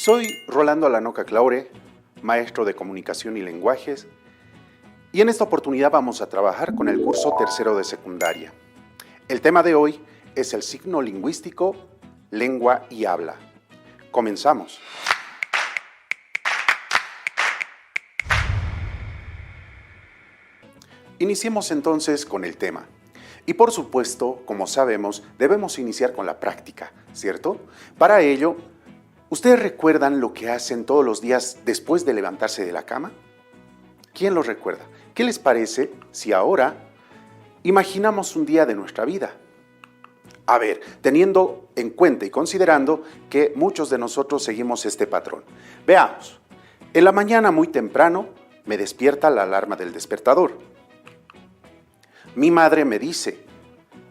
Soy Rolando Alanoca Claure, maestro de Comunicación y Lenguajes, y en esta oportunidad vamos a trabajar con el curso tercero de secundaria. El tema de hoy es el signo lingüístico, lengua y habla. Comenzamos. Iniciemos entonces con el tema. Y por supuesto, como sabemos, debemos iniciar con la práctica, ¿cierto? Para ello, ¿ustedes recuerdan lo que hacen todos los días después de levantarse de la cama? ¿Quién lo recuerda? ¿Qué les parece si ahora imaginamos un día de nuestra vida? A ver, teniendo en cuenta y considerando que muchos de nosotros seguimos este patrón. Veamos. En la mañana muy temprano me despierta la alarma del despertador. Mi madre me dice: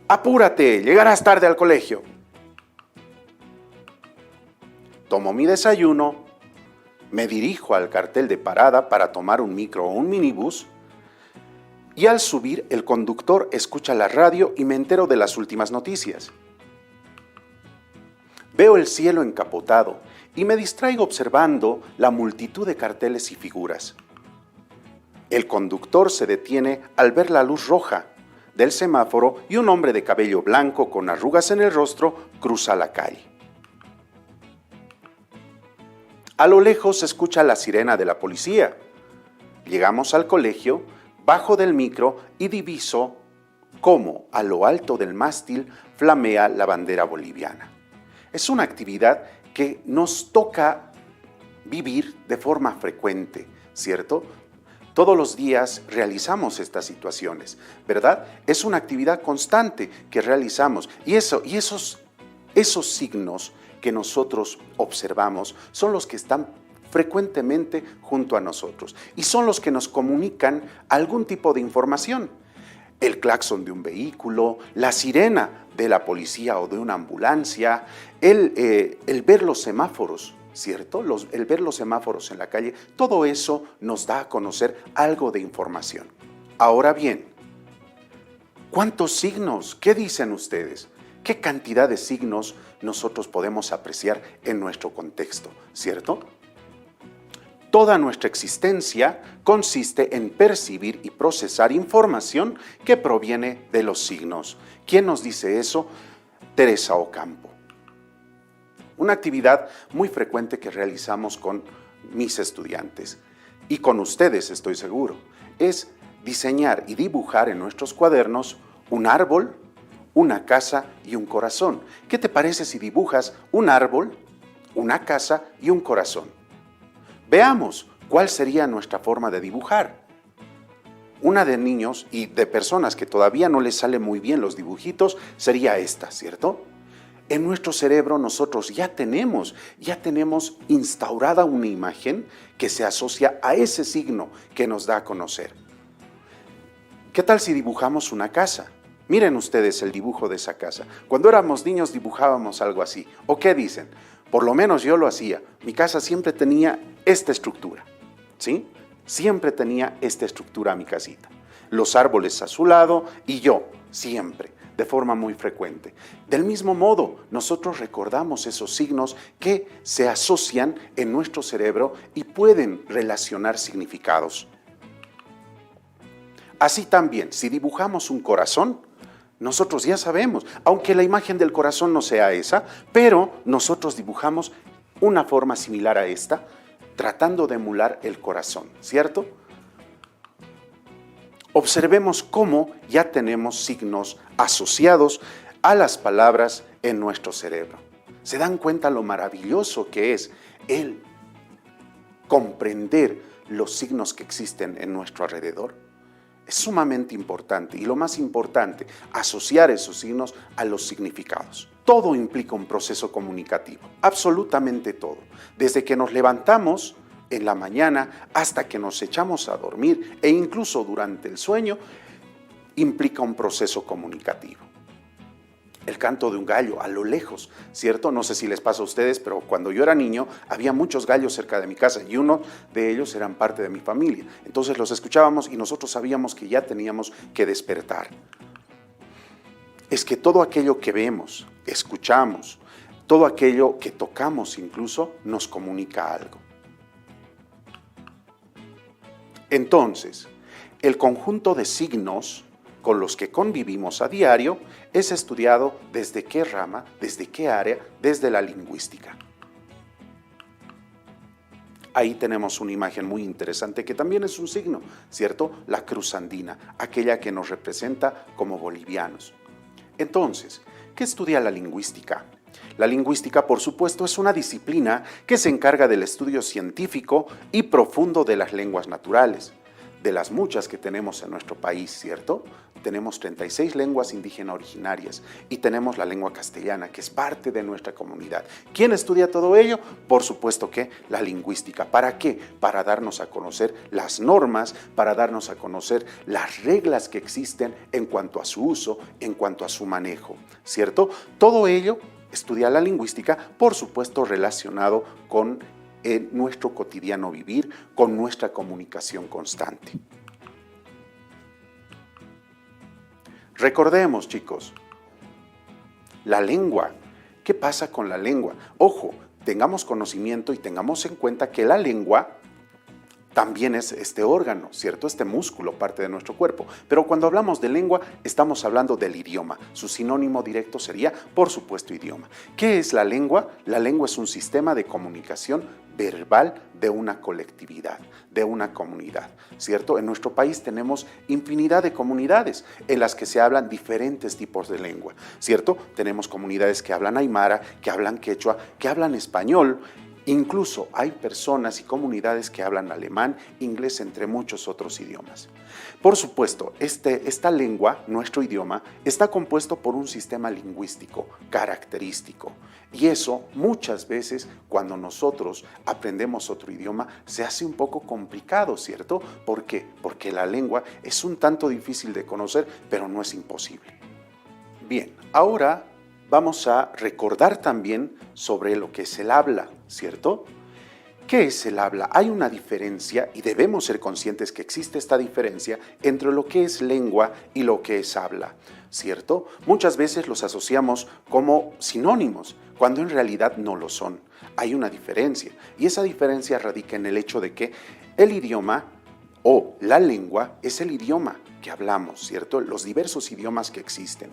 apúrate, llegarás tarde al colegio. Tomo mi desayuno, me dirijo al cartel de parada para tomar un micro o un minibús y al subir el conductor escucha la radio y me entero de las últimas noticias. Veo el cielo encapotado y me distraigo observando la multitud de carteles y figuras. El conductor se detiene al ver la luz roja del semáforo y un hombre de cabello blanco con arrugas en el rostro cruza la calle. A lo lejos se escucha la sirena de la policía. Llegamos al colegio, bajo del micro y diviso cómo a lo alto del mástil flamea la bandera boliviana. Es una actividad que nos toca vivir de forma frecuente, ¿cierto? Todos los días realizamos estas situaciones, ¿verdad? Es una actividad constante que realizamos y esos signos que nosotros observamos son los que están frecuentemente junto a nosotros y son los que nos comunican algún tipo de información. El claxon de un vehículo, la sirena de la policía o de una ambulancia, el ver los semáforos, ¿cierto? El ver los semáforos en la calle, todo eso nos da a conocer algo de información. Ahora bien, ¿cuántos signos? ¿Qué dicen ustedes? ¿Qué cantidad de signos nosotros podemos apreciar en nuestro contexto, ¿cierto? Toda nuestra existencia consiste en percibir y procesar información que proviene de los signos. ¿Quién nos dice eso? Teresa Ocampo. Una actividad muy frecuente que realizamos con mis estudiantes y con ustedes, estoy seguro, es diseñar y dibujar en nuestros cuadernos un árbol, una casa y un corazón. ¿Qué te parece si dibujas un árbol, una casa y un corazón? Veamos cuál sería nuestra forma de dibujar. Una de niños y de personas que todavía no les salen muy bien los dibujitos sería esta, ¿cierto? En nuestro cerebro nosotros ya tenemos instaurada una imagen que se asocia a ese signo que nos da a conocer. ¿Qué tal si dibujamos una casa? Miren ustedes el dibujo de esa casa. Cuando éramos niños dibujábamos algo así. ¿O qué dicen? Por lo menos yo lo hacía. Mi casa siempre tenía esta estructura, ¿sí? Siempre tenía esta estructura mi casita. Los árboles a su lado y yo, siempre, de forma muy frecuente. Del mismo modo, nosotros recordamos esos signos que se asocian en nuestro cerebro y pueden relacionar significados. Así también, si dibujamos un corazón, nosotros ya sabemos, aunque la imagen del corazón no sea esa, pero nosotros dibujamos una forma similar a esta, tratando de emular el corazón, ¿cierto? Observemos cómo ya tenemos signos asociados a las palabras en nuestro cerebro. ¿Se dan cuenta lo maravilloso que es el comprender los signos que existen en nuestro alrededor? Es sumamente importante y lo más importante, asociar esos signos a los significados. Todo implica un proceso comunicativo, absolutamente todo. Desde que nos levantamos en la mañana hasta que nos echamos a dormir e incluso durante el sueño, implica un proceso comunicativo. El canto de un gallo a lo lejos, ¿cierto? No sé si les pasa a ustedes, pero cuando yo era niño había muchos gallos cerca de mi casa y uno de ellos eran parte de mi familia. Entonces los escuchábamos y nosotros sabíamos que ya teníamos que despertar. Es que todo aquello que vemos, escuchamos, Todo aquello que tocamos incluso nos comunica algo. Entonces, el conjunto de signos con los que convivimos a diario es estudiado desde qué rama, desde qué área, desde la lingüística. Ahí tenemos una imagen muy interesante que también es un signo, ¿cierto? La cruz andina, aquella que nos representa como bolivianos. Entonces, ¿qué estudia la lingüística? La lingüística, por supuesto, es una disciplina que se encarga del estudio científico y profundo de las lenguas naturales, de las muchas que tenemos en nuestro país, ¿cierto? Tenemos 36 lenguas indígenas originarias y tenemos la lengua castellana, que es parte de nuestra comunidad. ¿Quién estudia todo ello? Por supuesto que la lingüística. ¿Para qué? Para darnos a conocer las normas, para darnos a conocer las reglas que existen en cuanto a su uso, en cuanto a su manejo, ¿cierto? Todo ello estudia la lingüística, por supuesto relacionado con nuestro cotidiano vivir, con nuestra comunicación constante. Recordemos, chicos, la lengua. ¿Qué pasa con la lengua? Ojo, tengamos conocimiento y tengamos en cuenta que la lengua también es este órgano, ¿cierto? Este músculo, parte de nuestro cuerpo. Pero cuando hablamos de lengua, estamos hablando del idioma. Su sinónimo directo sería, por supuesto, idioma. ¿Qué es la lengua? La lengua es un sistema de comunicación verbal de una colectividad, de una comunidad, ¿cierto? En nuestro país tenemos infinidad de comunidades en las que se hablan diferentes tipos de lengua, ¿cierto? Tenemos comunidades que hablan aymara, que hablan quechua, que hablan español. Incluso hay personas y comunidades que hablan alemán, inglés, entre muchos otros idiomas. Por supuesto, esta lengua, nuestro idioma, está compuesto por un sistema lingüístico característico. Y eso muchas veces cuando nosotros aprendemos otro idioma se hace un poco complicado, ¿cierto? ¿Por qué? Porque la lengua es un tanto difícil de conocer, pero no es imposible. Bien, ahora vamos a recordar también sobre lo que es el habla, ¿cierto? ¿Qué es el habla? Hay una diferencia y debemos ser conscientes que existe esta diferencia entre lo que es lengua y lo que es habla, ¿cierto? Muchas veces los asociamos como sinónimos, cuando en realidad no lo son. Hay una diferencia y esa diferencia radica en el hecho de que el idioma o la lengua es el idioma que hablamos, ¿cierto? Los diversos idiomas que existen.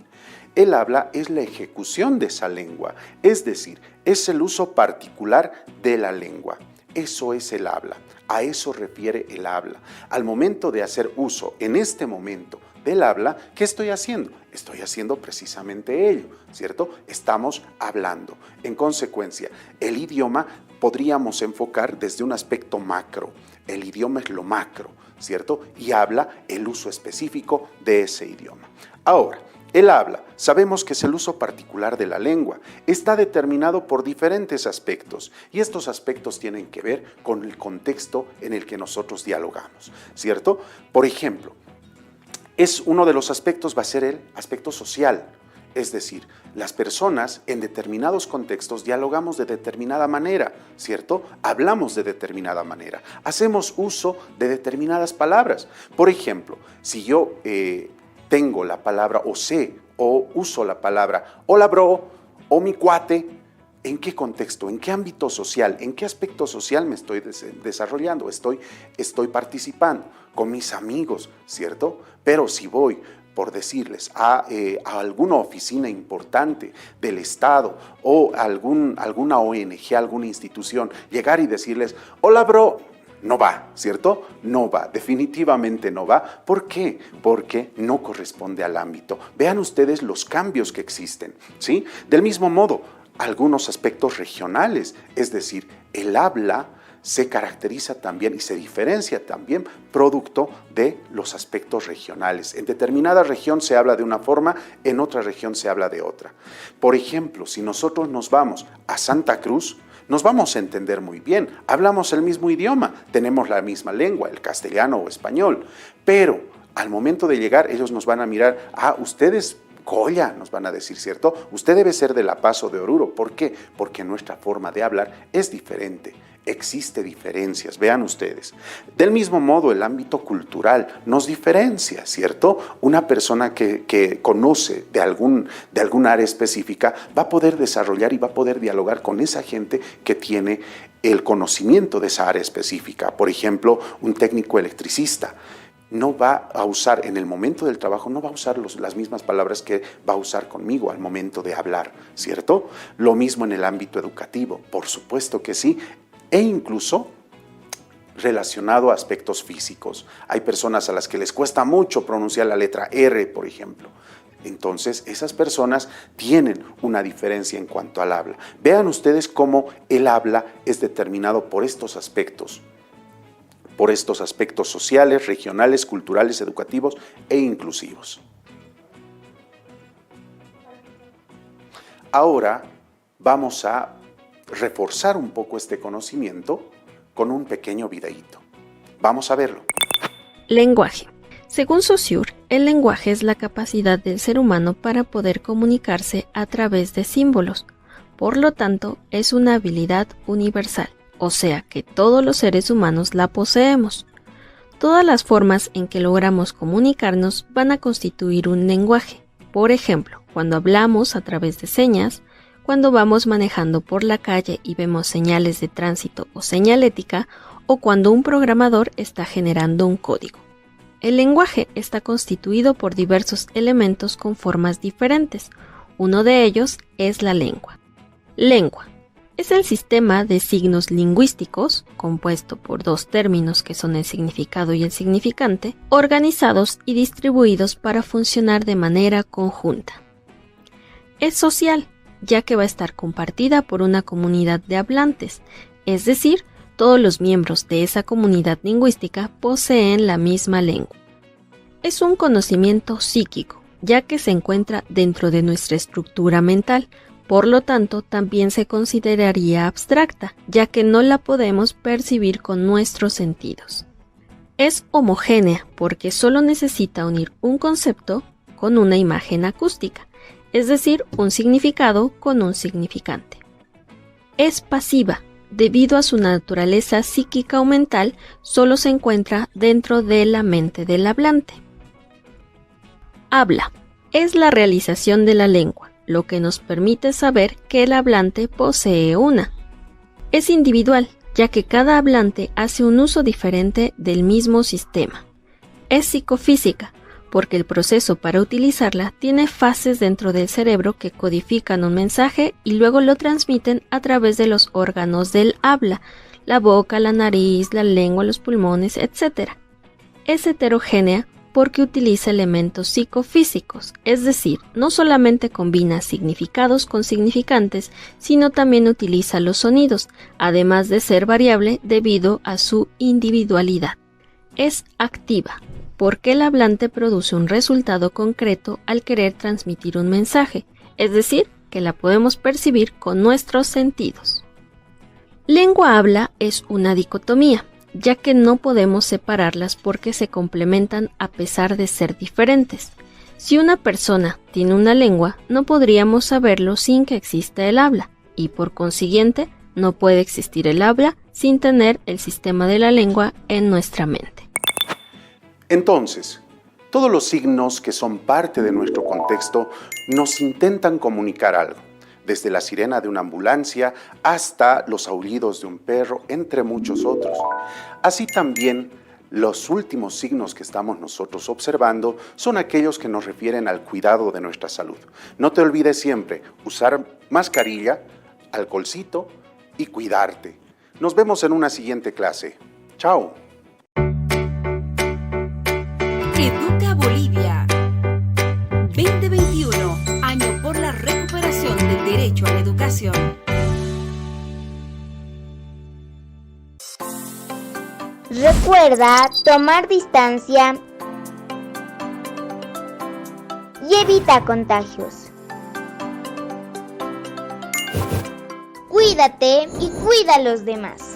El habla es la ejecución de esa lengua, es decir, es el uso particular de la lengua. Eso es el habla, a eso refiere el habla. Al momento de hacer uso, en este momento, del habla, ¿qué estoy haciendo? Estoy haciendo precisamente ello, ¿cierto? Estamos hablando. En consecuencia, el idioma podríamos enfocar desde un aspecto macro. El idioma es lo macro, ¿cierto? Y habla el uso específico de ese idioma. Ahora, el habla, sabemos que es el uso particular de la lengua. Está determinado por diferentes aspectos y estos aspectos tienen que ver con el contexto en el que nosotros dialogamos, ¿cierto? Por ejemplo, uno de los aspectos va a ser el aspecto social. Es decir, las personas en determinados contextos dialogamos de determinada manera, ¿cierto? Hablamos de determinada manera, hacemos uso de determinadas palabras. Por ejemplo, si yo tengo la palabra o sé o uso la palabra hola bro o mi cuate, ¿en qué contexto? ¿En qué ámbito social? ¿En qué aspecto social me estoy desarrollando? Estoy participando con mis amigos, ¿cierto? Pero si voy, por decirles, a alguna oficina importante del Estado o alguna ONG, alguna institución, llegar y decirles, hola bro, no va, ¿cierto? No va, definitivamente no va. ¿Por qué? Porque no corresponde al ámbito. Vean ustedes los cambios que existen, ¿sí? Del mismo modo, algunos aspectos regionales, es decir, el habla se caracteriza también y se diferencia también producto de los aspectos regionales. En determinada región se habla de una forma, en otra región se habla de otra. Por ejemplo, si nosotros nos vamos a Santa Cruz, nos vamos a entender muy bien, hablamos el mismo idioma, tenemos la misma lengua, el castellano o español, pero al momento de llegar ellos nos van a mirar, ustedes Colla, nos van a decir, ¿cierto? Usted debe ser de La Paz o de Oruro. ¿Por qué? Porque nuestra forma de hablar es diferente. Existe diferencias, vean ustedes. Del mismo modo, el ámbito cultural nos diferencia, ¿cierto? Una persona que conoce de algún área específica va a poder desarrollar y va a poder dialogar con esa gente que tiene el conocimiento de esa área específica. Por ejemplo, un técnico electricista no va a usar en el momento del trabajo, no va a usar las mismas palabras que va a usar conmigo al momento de hablar, ¿cierto? Lo mismo en el ámbito educativo, por supuesto que sí, e incluso relacionado a aspectos físicos. Hay personas a las que les cuesta mucho pronunciar la letra R, por ejemplo. Entonces, esas personas tienen una diferencia en cuanto al habla. Vean ustedes cómo el habla es determinado por estos aspectos sociales, regionales, culturales, educativos e inclusivos. Ahora vamos a reforzar un poco este conocimiento con un pequeño videíto. Vamos a verlo. Lenguaje. Según Saussure, el lenguaje es la capacidad del ser humano para poder comunicarse a través de símbolos. Por lo tanto, es una habilidad universal, o sea que todos los seres humanos la poseemos. Todas las formas en que logramos comunicarnos van a constituir un lenguaje. Por ejemplo, cuando hablamos a través de señas, cuando vamos manejando por la calle y vemos señales de tránsito o señalética, o cuando un programador está generando un código. El lenguaje está constituido por diversos elementos con formas diferentes. Uno de ellos es la lengua. Lengua es el sistema de signos lingüísticos, compuesto por dos términos que son el significado y el significante, organizados y distribuidos para funcionar de manera conjunta. Es social, ya que va a estar compartida por una comunidad de hablantes, es decir, todos los miembros de esa comunidad lingüística poseen la misma lengua. Es un conocimiento psíquico, ya que se encuentra dentro de nuestra estructura mental, por lo tanto también se consideraría abstracta, ya que no la podemos percibir con nuestros sentidos. Es homogénea porque solo necesita unir un concepto con una imagen acústica, es decir, un significado con un significante. Es pasiva, debido a su naturaleza psíquica o mental, solo se encuentra dentro de la mente del hablante. Habla es la realización de la lengua, lo que nos permite saber que el hablante posee una. Es individual, ya que cada hablante hace un uso diferente del mismo sistema. Es psicofísica, porque el proceso para utilizarla tiene fases dentro del cerebro que codifican un mensaje y luego lo transmiten a través de los órganos del habla, la boca, la nariz, la lengua, los pulmones, etc. Es heterogénea porque utiliza elementos psicofísicos, es decir, no solamente combina significados con significantes, sino también utiliza los sonidos, además de ser variable debido a su individualidad. Es activa, porque el hablante produce un resultado concreto al querer transmitir un mensaje, es decir, que la podemos percibir con nuestros sentidos. Lengua-habla es una dicotomía, ya que no podemos separarlas porque se complementan a pesar de ser diferentes. Si una persona tiene una lengua, no podríamos saberlo sin que exista el habla, y por consiguiente, no puede existir el habla sin tener el sistema de la lengua en nuestra mente. Entonces, todos los signos que son parte de nuestro contexto nos intentan comunicar algo, desde la sirena de una ambulancia hasta los aullidos de un perro, entre muchos otros. Así también, los últimos signos que estamos nosotros observando son aquellos que nos refieren al cuidado de nuestra salud. No te olvides siempre usar mascarilla, alcoholcito y cuidarte. Nos vemos en una siguiente clase. ¡Chao! Educa Bolivia 2021, año por la recuperación del derecho a la educación. Recuerda tomar distancia y evita contagios. Cuídate y cuida a los demás.